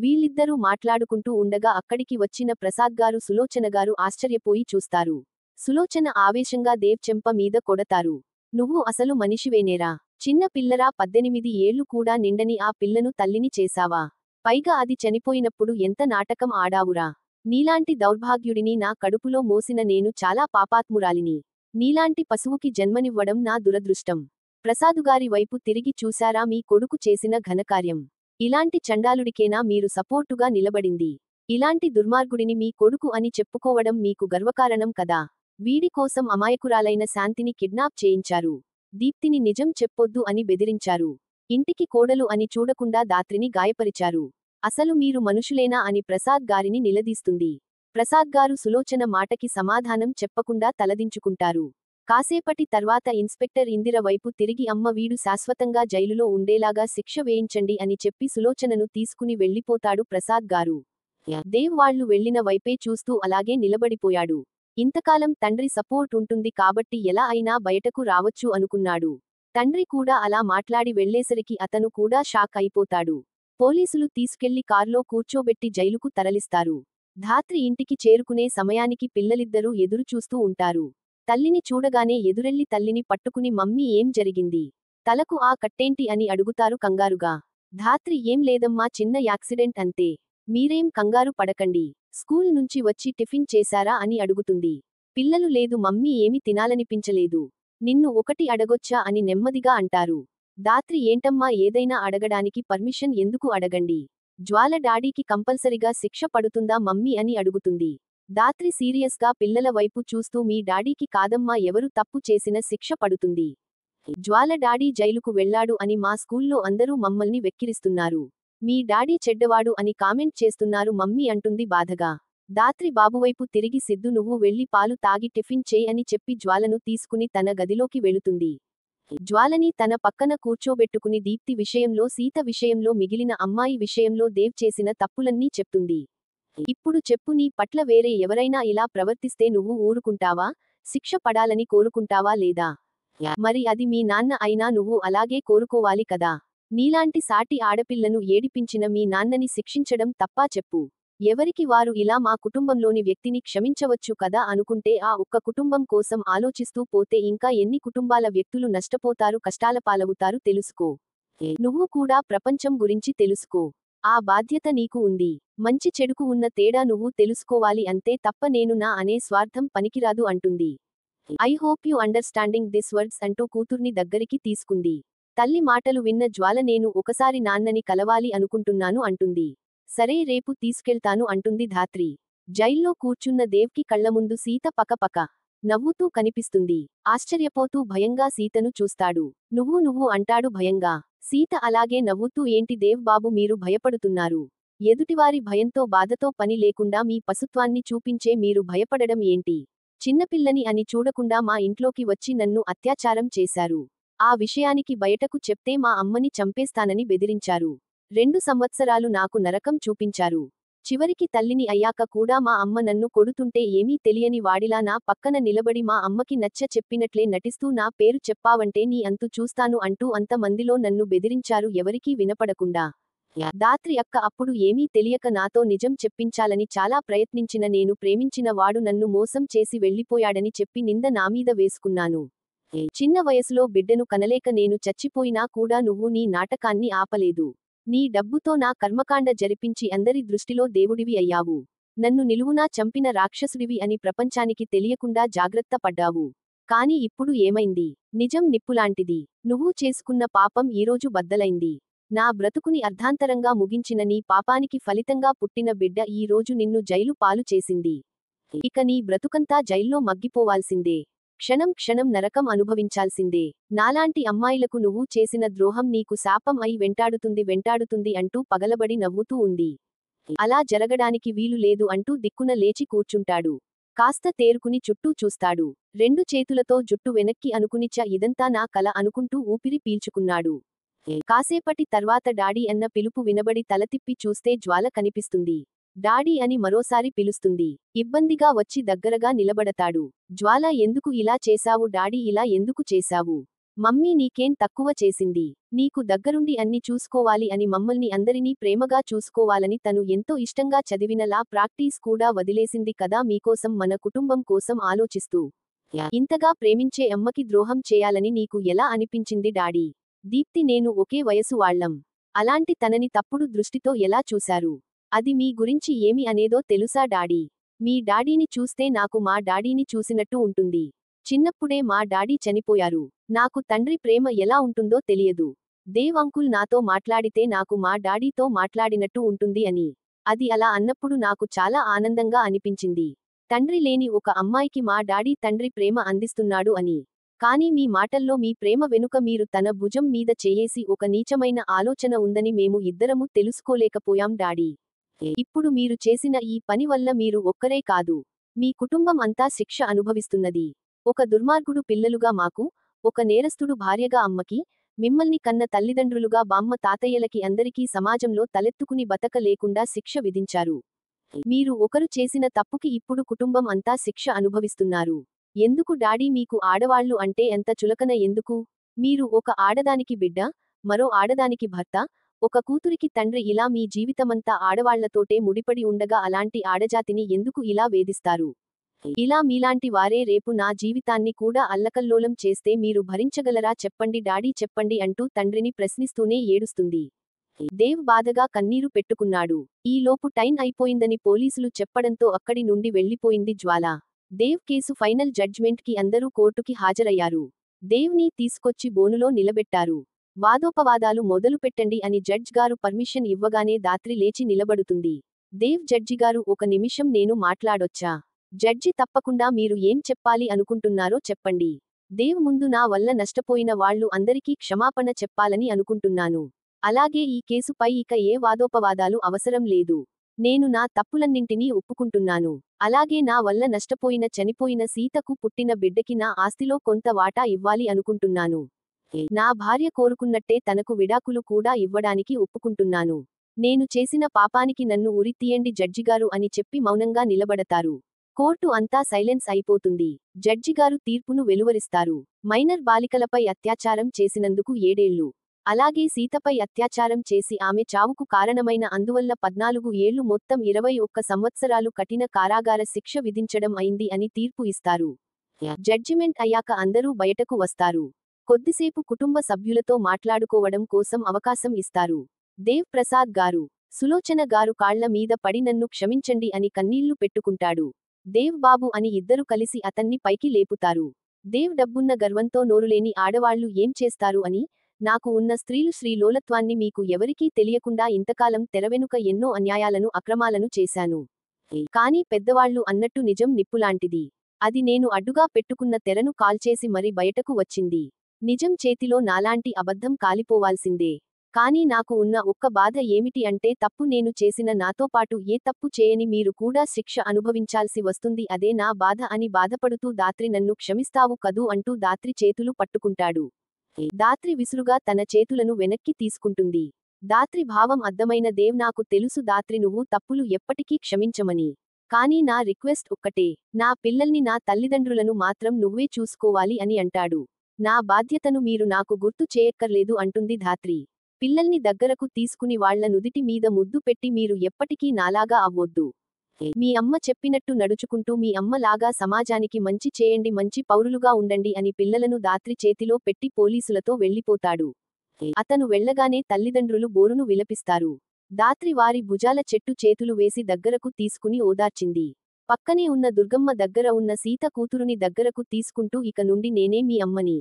[SPEAKER 1] వీళ్ళిద్దరూ మాట్లాడుకుంటూ ఉండగా అక్కడికి వచ్చిన ప్రసాద్గారు సులోచనగారు ఆశ్చర్యపోయి చూస్తారు. సులోచన ఆవేశంగా దేవ్ చెంప మీద కొడతారు. నువ్వు అసలు మనిషివేనేరా? చిన్న పిల్లరా 18 ఏళ్లు కూడా నిండని ఆ పిల్లను తల్లిని చేశావా? పైగా అది చనిపోయినప్పుడు ఎంత నాటకం ఆడావురా? నీలాంటి దౌర్భాగ్యుడిని నా కడుపులో మోసిన నేను చాలా పాపాత్మురాలిని. నీలాంటి పశువుకి జన్మనివ్వడం నా దురదృష్టం. ప్రసాదుగారి వైపు తిరిగి చూశారా మీ కొడుకు చేసిన ఘనకార్యం. ఇలాంటి చండాలుడికేనా మీరు సపోర్టుగా నిలబడింది? ఇలాంటి దుర్మార్గుడిని మీ కొడుకు అని చెప్పుకోవడం మీకు గర్వకారణం కదా? వీడి కోసం అమాయకురాలైన శాంతిని కిడ్నాప్ చేయించారు. దీప్తిని నిజం చెప్పొద్దు అని బెదిరించారు. ఇంటికి కోడలు అని చూడకుండా దాత్రిని గాయపరిచారు. అసలు మీరు మనుషులేనా అని ప్రసాద్ గారిని నిలదీస్తుంది. ప్రసాద్ గారు సులోచన మాటకి సమాధానం చెప్పకుండా తలదించుకుంటారు. కాసేపటి తర్వాత ఇన్స్పెక్టర్ ఇందిర వైపు తిరిగి అమ్మ వీడు శాశ్వతంగా జైలులో ఉండేలాగా శిక్ష వేయించండి అని చెప్పి సులోచనను తీసుకుని వెళ్లిపోతాడు ప్రసాద్ గారు. దేవ్ వాళ్లు వెళ్లిన వైపే చూస్తూ అలాగే నిలబడిపోయాడు. ఇంతకాలం తండ్రి సపోర్ట్ ఉంటుంది కాబట్టి ఎలా అయినా బయటకు రావచ్చు అనుకున్నాడు. తండ్రి కూడా అలా మాట్లాడి వెళ్లేసరికి అతను కూడా షాక్ అయిపోతాడు. పోలీసులు తీసుకెళ్లి కార్లో కూర్చోబెట్టి జైలుకు తరలిస్తారు. ధాత్రి ఇంటికి చేరుకునే సమయానికి పిల్లలిద్దరూ ఎదురుచూస్తూ ఉంటారు. తల్లిని చూడగానే ఎదురెళ్లి తల్లిని పట్టుకుని మమ్మీ ఏం జరిగింది? తలకు ఆ కట్టేంటి అని అడుగుతారు కంగారుగా. ధాత్రి ఏం లేదమ్మా, చిన్న యాక్సిడెంట్ అంతే. మీరేం కంగారు పడకండి. స్కూల్ నుంచి వచ్చి టిఫిన్ చేశారా అని అడుగుతుంది. పిల్లలు లేదు మమ్మీ, ఏమి తినాలనిపించలేదు. నిన్ను ఒకటి అడగొచ్చా అని నెమ్మదిగా అంటారు. ధాత్రి ఏంటమ్మా, ఏదైనా అడగడానికి పర్మిషన్ ఎందుకు అడగండి. జ్వాల డాడీకి కంపల్సరిగా శిక్ష పడుతుందా మమ్మీ అని అడుగుతుంది. ధాత్రి సీరియస్గా పిల్లల వైపు చూస్తూ మీ డాడీకి కాదమ్మా, ఎవరు తప్పు చేసిన శిక్ష పడుతుంది. జ్వాల డాడీ జైలుకు వెళ్లాడు అని మా స్కూల్లో అందరూ మమ్మల్ని వెక్కిరిస్తున్నారు. మీ డాడీ చెడ్డవాడు అని కామెంట్ చేస్తున్నారు మమ్మీ అంటుంది బాధగా. ధాత్రి బాబువైపు తిరిగి సిద్ధు, నువ్వు వెళ్లి పాలు తాగి టిఫిన్ చేయి అని చెప్పి జ్వాలను తీసుకుని తన గదిలోకి వెళుతుంది. జ్వాలని తన పక్కన కూర్చోబెట్టుకుని దీప్తి విషయంలో, సీత విషయంలో, మిగిలిన అమ్మాయి విషయంలో దేవ్ చేసిన తప్పులన్నీ చెప్తుంది. ఇప్పుడు చెప్పు, నీ పట్ల వేరే ఎవరైనా ఇలా ప్రవర్తిస్తే నువ్వు ఊరుకుంటావా? శిక్ష పడాలని కోరుకుంటావా లేదా? మరి అది మీ నాన్న అయినా నువ్వు అలాగే కోరుకోవాలి కదా. నీలాంటి సాటి ఆడపిల్లను ఏడిపించిన మీ నాన్నని శిక్షించడం తప్పా చెప్పు. ఎవరికి వారు ఇలా మా కుటుంబంలోని వ్యక్తిని క్షమించవచ్చు కదా అనుకుంటే ఆ ఒక్క కుటుంబం కోసం ఆలోచిస్తూ పోతే ఇంకా ఎన్ని కుటుంబాల వ్యక్తులు నష్టపోతారు, కష్టాల పాలవుతారు తెలుసుకో. నువ్వు కూడా ప్రపంచం గురించి తెలుసుకో. ఆ బాధ్యత నీకు ఉంది. మంచి చెడుకు ఉన్న తేడా నువ్వు తెలుసుకోవాలి అంతే తప్ప నేను నా అనే స్వార్థం పనికిరాదు అంటుంది. I hope you understanding this words అంటూ కూతుర్ని దగ్గరికి తీసుకుంది. తల్లి మాటలు విన్న జ్వాల, నేను ఒకసారి నాన్నని కలవాలి అనుకుంటున్నాను అంటుంది. సరే, రేపు తీసుకెళ్తాను అంటుంది ధాత్రి. జైల్లో కూర్చున్న దేవ్కి కళ్లముందు సీత పకపక నవ్వుతూ కనిపిస్తుంది. ఆశ్చర్యపోతూ భయంగా సీతను చూస్తాడు. నువ్వు అంటాడు భయంగా. సీత అలాగే నవ్వుతూ, ఏంటి దేవ్ బాబు మీరు భయపడుతున్నారు? ఎదుటివారి భయంతో బాధతో పని లేకుండా మీ పశుత్వాన్ని చూపించే మీరు భయపడడం ఏంటి? చిన్నపిల్లని అని చూడకుండా మా ఇంట్లోకి వచ్చి నన్ను అత్యాచారం చేశారు. ఆ విషయానికి బయటకు చెప్తే మా అమ్మని చంపేస్తానని బెదిరించారు. 2 సంవత్సరాలు నాకు నరకం చూపించారు. చివరికి తల్లిని అయ్యాక కూడా మా అమ్మ నన్ను కొడుతుంటే ఏమీ తెలియని వాడిలా నా పక్కన నిలబడి మా అమ్మకి నచ్చ చెప్పినట్లే నటిస్తూ నా పేరు చెప్పావంటే నీ అంతు చూస్తాను అంటూ అంత మందిలో నన్ను బెదిరించారు, ఎవరికీ వినపడకుండా. ధాత్రి అక్క అప్పుడు ఏమీ తెలియక నాతో నిజం చెప్పించాలని చాలా ప్రయత్నించిన నేను ప్రేమించిన వాడు నన్ను మోసం చేసి వెళ్లిపోయాడని చెప్పి నింద నామీద వేసుకున్నాను. చిన్న వయసులో బిడ్డను కనలేక నేను చచ్చిపోయినా కూడా నువ్వు నీ నాటకాన్ని ఆపలేదు. నీ డబ్బుతో నా కర్మకాండ జరిపించి అందరి దృష్టిలో దేవుడివి అయ్యావు. నన్ను నిలువునా చంపిన రాక్షసుడివి అని ప్రపంచానికి తెలియకుండా జాగ్రత్త పడ్డావు. కాని ఇప్పుడు ఏమైంది? నిజం నిప్పులాంటిది. నువ్వు చేసుకున్న పాపం ఈరోజు బద్దలైంది. నా బ్రతుకుని అర్ధాంతరంగా ముగించిన నీ పాపానికి ఫలితంగా పుట్టిన బిడ్డ ఈ రోజు నిన్ను జైలు పాలు చేసింది. ఇక నీ బ్రతుకంతా జైల్లో మగ్గిపోవాల్సిందే. క్షణం క్షణం నరకం అనుభవించాల్సిందే. నాలాంటి అమ్మాయిలకు నువ్వు చేసిన ద్రోహం నీకు శాపం అయి వెంటాడుతుంది అంటూ పగలబడి నవ్వుతూ ఉంది. అలా జరగడానికి వీలు లేదు అంటూ దిక్కున లేచి కూర్చుంటాడు. కాస్త తేరుకుని చుట్టూ చూస్తాడు. 2 చేతులతో జుట్టు వెనక్కి అనుకుని ఇదంతా నా కల అనుకుంటూ ఊపిరి పీల్చుకున్నాడు. కాసేపటి తర్వాత డాడీ అన్న పిలుపు వినబడి తల తిప్పి చూస్తే జ్వాల కనిపిస్తుంది. డాడీ అని మరోసారి పిలుస్తుంది. ఇబ్బందిగా వచ్చి దగ్గరగా నిలబడతాడు. జ్వాల, ఎందుకు ఇలా చేశావు డాడీ, ఇలా ఎందుకు చేశావు? మమ్మీ నీకేం తక్కువ చేసింది? నీకు దగ్గరుండి అన్ని చూసుకోవాలి అని, మమ్మల్ని అందరినీ ప్రేమగా చూసుకోవాలని తను ఎంతో ఇష్టంగా చదివిన లా ప్రాక్టీస్ కూడా వదిలేసింది కదా మీకోసం, మన కుటుంబం కోసం ఆలోచిస్తూ. ఇంతగా ప్రేమించే అమ్మకి ద్రోహం చేయాలని నీకు ఎలా అనిపించింది డాడీ? దీప్తి నేను ఒకే వయసు వాళ్ళం. అలాంటి తనని తప్పుడు దృష్టితో ఎలా చూశారు? అది మీ గురించి ఏమి అనేదో తెలుసా డాడీ? మీ డాడీని చూస్తే నాకు మా డాడీని చూసినట్టు ఉంటుంది. చిన్నప్పుడే మా డాడీ చనిపోయారు. నాకు తండ్రి ప్రేమ ఎలా ఉంటుందో తెలియదు. దేవ్ అంకుల్ నాతో మాట్లాడితే నాకు మా డాడీతో మాట్లాడినట్టు ఉంటుంది అని. అది అలా అన్నప్పుడు నాకు చాలా ఆనందంగా అనిపించింది. తండ్రి లేని ఒక అమ్మాయికి మా డాడీ తండ్రి ప్రేమ అందిస్తున్నాడు అని. కానీ మీ మాటల్లో మీ ప్రేమ వెనుక మీరు తన భుజం మీద చేయేసి ఒక నీచమైన ఆలోచన ఉందని మేము ఇద్దరము తెలుసుకోలేకపోయాం డాడీ. ఇప్పుడు మీరు చేసిన ఈ పని వల్ల మీరు ఒక్కరే కాదు, మీ కుటుంబం అంతా శిక్ష అనుభవిస్తున్నది. ఒక దుర్మార్గుడు పిల్లలుగా మాకు, ఒక నేరస్తుడు భార్యగా అమ్మకి, మిమ్మల్ని కన్న తల్లిదండ్రులుగా బామ్మ తాతయ్యలకి అందరికీ సమాజంలో తలెత్తుకుని బతక లేకుండా శిక్ష విధించారు. మీరు ఒకరు చేసిన తప్పుకి ఇప్పుడు కుటుంబం అంతా శిక్ష అనుభవిస్తున్నారు. ఎందుకు డాడీ మీకు ఆడవాళ్లు అంటే ఎంత చులకన ఎందుకు? మీరు ఒక ఆడదానికి బిడ్డ, మరో ఆడదానికి భర్త, ఒక కూతురికి తండ్రి ఇలా మీ జీవితమంతా ఆడవాళ్లతోటే ముడిపడి ఉండగా అలాంటి ఆడజాతిని ఎందుకు ఇలా వేధిస్తారు? ఇలా మీలాంటి వారే రేపు నా జీవితాన్ని కూడా అల్లకల్లోలం చేస్తే మీరు భరించగలరా చెప్పండి డాడీ చెప్పండి అంటూ తండ్రిని ప్రశ్నిస్తూనే ఏడుస్తుంది. దేవ్ బాధగా కన్నీరు పెట్టుకున్నాడు. ఈ లోపు టైం అయిపోయిందని పోలీసులు చెప్పడంతో అక్కడి నుండి వెళ్లిపోయింది జ్వాల. దేవ్ కేసు ఫైనల్ జడ్జ్మెంట్ కి అందరూ కోర్టుకి హాజరయ్యారు. దేవ్ ని తీసుకొచ్చి బోనులో నిలబెట్టారు. వాదోపవాదాలు మొదలుపెట్టండి అని జడ్జ్ గారు పర్మిషన్ ఇవ్వగానే దాత్రి లేచి నిలబడుతుంది. దేవ్ జడ్జిగారు ఒక నిమిషం నేను మాట్లాడొచ్చా? జడ్జి తప్పకుండా మీరు ఏం చెప్పాలి అనుకుంటున్నారో చెప్పండి. దేవ్ ముందు నా వల్ల నష్టపోయిన వాళ్ళు అందరికీ క్షమాపణ చెప్పాలని అనుకుంటున్నాను. అలాగే ఈ కేసుపై ఇక ఏ వాదోపవాదాలు అవసరం లేదు. నేను నా తప్పులన్నింటినీ ఒప్పుకుంటున్నాను. అలాగే నా వల్ల నష్టపోయిన చనిపోయిన సీతకు పుట్టిన బిడ్డకి నా ఆస్తిలో కొంత వాటా ఇవ్వాలి అనుకుంటున్నాను. నా భార్య కోరుకున్నట్టే తనకు విడాకులు కూడా ఇవ్వడానికి ఒప్పుకుంటున్నాను. నేను చేసిన పాపానికి నన్ను ఉరితీయండి జడ్జిగారు అని చెప్పి మౌనంగా నిలబడతారు. కోర్టు అంతా సైలెన్స్ అయిపోతుంది. జడ్జిగారు తీర్పును వెలువరిస్తారు. మైనర్ బాలికలపై అత్యాచారం చేసినందుకు 7 ఏళ్లు. అలాగే సీతపై అత్యాచారం చేసి ఆమె చావుకు కారణమైన అందువల్ల 14 ఏళ్లు మొత్తం 21 సంవత్సరాలు కఠిన కారాగార శిక్ష విధించడం అయింది అని తీర్పు ఇస్తారు. జడ్జిమెంట్ అయ్యాక అందరూ బయటకు వస్తారు. కొద్దిసేపు కుటుంబ సభ్యులతో మాట్లాడుకోవడం కోసం అవకాశం ఇస్తారు. దేవ్ ప్రసాద్ గారు, సులోచన గారు కాళ్ల మీద పడి నన్ను క్షమించండి అని కన్నీళ్లు పెట్టుకుంటాడు. దేవ్ బాబు అని ఇద్దరు కలిసి అతన్ని పైకి లేపుతారు. దేవ్ డబ్బున్న గర్వంతో నోరులేని ఆడవాళ్లు ఏం చేస్తారు అని, నాకు ఉన్న స్త్రీలు శ్రీలోలత్వాన్ని మీకు ఎవరికీ తెలియకుండా ఇంతకాలం తెరవెనుక ఎన్నో అన్యాయాలను అక్రమాలను చేశాను. కానీ పెద్దవాళ్లు అన్నట్టు నిజం నిప్పులాంటిది. అది నేను అడ్డుగా పెట్టుకున్న తెరను కాల్చేసి మరి బయటకు వచ్చింది. నిజం చేతిలో నాలాంటి అబద్ధం కాలిపోవాల్సిందే. కానీ నాకు ఉన్న ఒక్క బాధ ఏమిటి అంటే తప్పు నేను చేసిన నాతో పాటు ఏ తప్పు చేయని మీరు కూడా శిక్ష అనుభవించాల్సి వస్తుంది అదే నా బాధ అని బాధపడుతూ దాత్రి నన్ను క్షమిస్తావు కదూ అంటూ దాత్రి చేతులు పట్టుకుంటాడు. దాత్రి విసురుగా తన చేతులను వెనక్కి తీసుకుంటుంది. దాత్రి భావం అర్థమైన దేవ్ నాకు తెలుసు దాత్రి నువ్వు తప్పులు ఎప్పటికీ క్షమించమని. కానీ నా రిక్వెస్ట్ ఒక్కటే. నా పిల్లల్ని నా తల్లిదండ్రులను మాత్రం నువ్వే చూసుకోవాలి అని అంటాడు. నా బాధ్యతను మీరు నాకు గుర్తు చేయక్కర్లేదు అంటుంది ధాత్రి. పిల్లల్ని దగ్గరకు తీసుకుని వాళ్ల నుదిటి మీద ముద్దు పెట్టి మీరు ఎప్పటికీ నాలాగా అవ్వొద్దు. మీ అమ్మ చెప్పినట్టు నడుచుకుంటూ మీ అమ్మ లాగా సమాజానికి మంచి చేయండి మంచి పౌరులుగా ఉండండి అని పిల్లలను దాత్రి చేతిలో పెట్టి పోలీసులతో వెళ్లిపోతాడు. అతను వెళ్లగానే తల్లిదండ్రులు బోరును విలపిస్తారు. దాత్రి వారి భుజాల చెట్టు చేతులు వేసి దగ్గరకు తీసుకుని ఓదార్చింది. పక్కనే ఉన్న దుర్గమ్మ దగ్గర ఉన్న సీత కూతురుని దగ్గరకు తీసుకుంటూ ఇక నుండి నేనే మీ అమ్మని.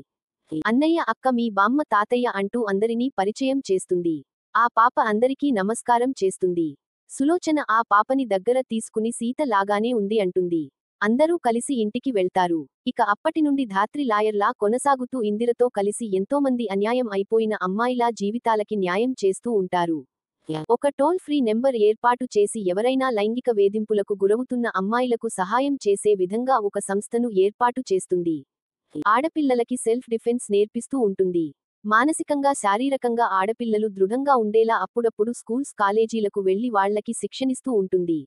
[SPEAKER 1] అన్నయ్య అక్క మీ బామ్మ తాతయ్య అంటూ అందరినీ పరిచయం చేస్తుంది. ఆ పాప అందరికీ నమస్కారం చేస్తుంది. సులోచన ఆ పాపని దగ్గర తీసుకుని సీత లాగానే ఉంది అంటుంది. అందరూ కలిసి ఇంటికి వెళ్తారు. ఇక అప్పటి నుండి ధాత్రి లాయర్లా కొనసాగుతూ ఇందిరతో కలిసి ఎంతోమంది అన్యాయం అయిపోయిన అమ్మాయిలా జీవితాలకి న్యాయం చేస్తూ ఉంటారు. ఒక టోల్ ఫ్రీ నెంబర్ ఏర్పాటు చేసి ఎవరైనా లైంగిక వేధింపులకు గురవుతున్న అమ్మాయిలకు సహాయం చేసే విధంగా ఒక సంస్థను ఏర్పాటు చేస్తుంది. ఆడపిల్లలకి సెల్ఫ్ డిఫెన్స్ నేర్పిస్తూ ఉంటుంది. మానసికంగా శారీరకంగా ఆడపిల్లలు దృఢంగా ఉండేలా అప్పుడప్పుడు స్కూల్స్ కాలేజీలకు వెళ్లి వాళ్లకి శిక్షణిస్తూ ఉంటుంది.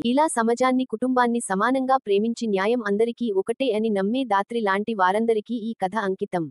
[SPEAKER 1] ఇలా సమాజాన్ని కుటుంబాన్ని సమానంగా ప్రేమించి న్యాయం అందరికీ ఒకటే అని నమ్మే దాత్రి లాంటి వారందరికీ ఈ కథ అంకితం.